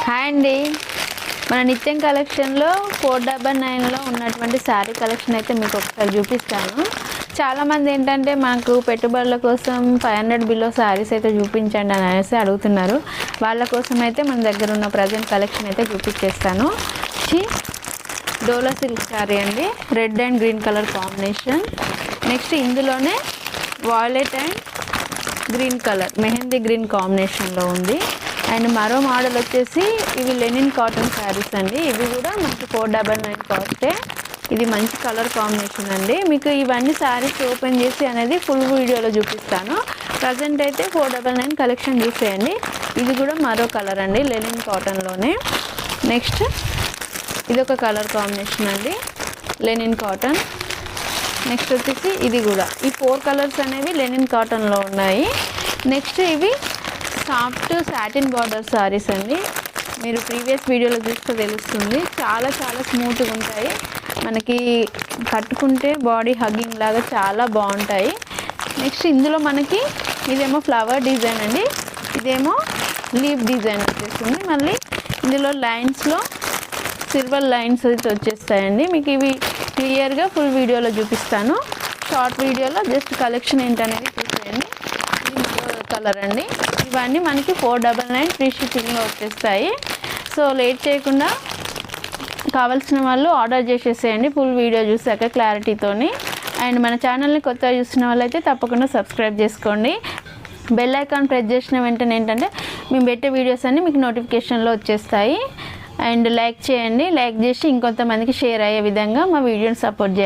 Hi అండి, మన నిత్యం కలెక్షన్లో 499లో ఉన్నటువంటి శారీ కలెక్షన్ అయితే మీకు ఒకసారి చూపిస్తాను. చాలామంది ఏంటంటే మాకు పెట్టుబడుల కోసం 500 బిలో శారీస్ అయితే చూపించండి అని అనేసి అడుగుతున్నారు. వాళ్ళ కోసం అయితే మన దగ్గర ఉన్న ప్రజెంట్ కలెక్షన్ అయితే చూపించేస్తాను. డోలా సిల్క్ శారీ అండి, red and green colour combination. Next ఇందులోనే violet and green colour mehndi green కాంబినేషన్లో ఉంది. అండ్ మరో మోడల్ వచ్చేసి ఇవి లెనిన్ కాటన్ శారీస్ అండి. ఇవి కూడా మనకి 499 కాస్టే. ఇది మంచి కలర్ కాంబినేషన్ అండి. మీకు ఇవన్నీ శారీస్ ఓపెన్ చేసి అనేది ఫుల్ వీడియోలో చూపిస్తాను. ప్రజెంట్ అయితే 499 కలెక్షన్ చూసేయండి. ఇది కూడా మరో కలర్ అండి, లెనిన్ కాటన్లోనే. నెక్స్ట్ ఇది ఒక కలర్ కాంబినేషన్ అండి, లెనిన్ కాటన్. నెక్స్ట్ వచ్చేసి ఇది కూడా ఈ 4 కలర్స్ అనేవి లెనిన్ కాటన్లో ఉన్నాయి. నెక్స్ట్ ఇవి సాఫ్ట్ సాటిన్ బార్డర్ శారీస్ అండి. మీరు ప్రీవియస్ వీడియోలో చూస్తే తెలుస్తుంది. చాలా చాలా స్మూత్గా ఉంటాయి, మనకి కట్టుకుంటే బాడీ హగ్గింగ్ లాగా చాలా బాగుంటాయి. నెక్స్ట్ ఇందులో మనకి ఇదేమో ఫ్లవర్ డిజైన్ అండి, ఇదేమో లీవ్ డిజైన్ వచ్చేస్తుంది. మళ్ళీ ఇందులో లైన్స్లో సిల్వర్ లైన్స్ అయితే వచ్చేస్తాయండి. మీకు ఇవి క్లియర్గా ఫుల్ వీడియోలో చూపిస్తాను. షార్ట్ వీడియోలో జస్ట్ కలెక్షన్ ఏంటనేది చూసేయండి. ఇది మరో కలర్ అండి. ఇవన్నీ మనకి 499 ఫ్రీ షిప్పింగ్లో వచ్చేస్తాయి. సో లేట్ చేయకుండా కావాల్సిన వాళ్ళు ఆర్డర్ చేసేసేయండి ఫుల్ వీడియో చూసాక క్లారిటీతోని. అండ్ మన ఛానల్ని కొత్తగా చూస్తున్న వాళ్ళైతే తప్పకుండా సబ్స్క్రైబ్ చేసుకోండి. బెల్ ఐకాన్ ప్రెస్ చేసిన వెంటనే ఏంటంటే మేము పెట్టే వీడియోస్ అన్నీ మీకు నోటిఫికేషన్లో వచ్చేస్తాయి. అండ్ లైక్ చేయండి, లైక్ చేసి ఇంకొంతమందికి షేర్ అయ్యే విధంగా మా వీడియోని సపోర్ట్ చేయండి.